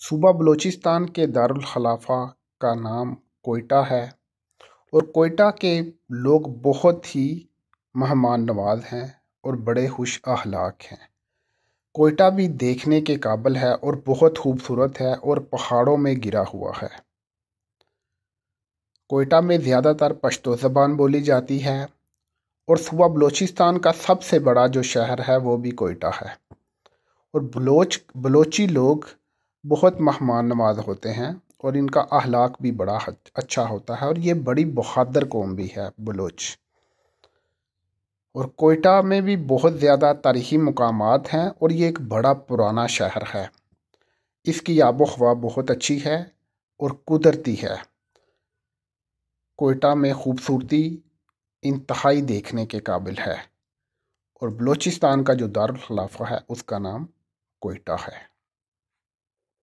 صوبہ بلوچستان کے دارالخلافہ کا نام کوئٹہ ہے اور کوئٹہ کے لوگ بہت ہی مہمان نواز ہیں اور بڑے خوش اخلاق ہیں۔ کوئٹہ بھی دیکھنے کے قابل ہے اور بہت خوبصورت ہے اور پہاڑوں میں گرا ہوا ہے۔ کوئٹہ میں زیادہ تر پشتو زبان بولی جاتی ہے اور صوبہ بلوچستان کا سب سے بڑا جو شہر ہے وہ بھی کوئٹہ ہے۔ اور بلوچی لوگ بہت مہمان نواز ہوتے ہیں اور ان کا اخلاق بھی بڑا اچھا ہوتا ہے اور یہ بڑی بہادر قوم بھی ہے بلوچ۔ اور کوئٹہ میں بھی بہت زیادہ تاریخی مقامات ہیں اور یہ ایک بڑا پرانا شہر ہے۔ اس کی آب و ہوا بہت اچھی ہے اور قدرتی ہے۔ کوئٹہ میں خوبصورتی انتہائی دیکھنے کے قابل ہے اور بلوچستان کا جو دارالخلافہ ہے اس کا نام کوئٹہ ہے۔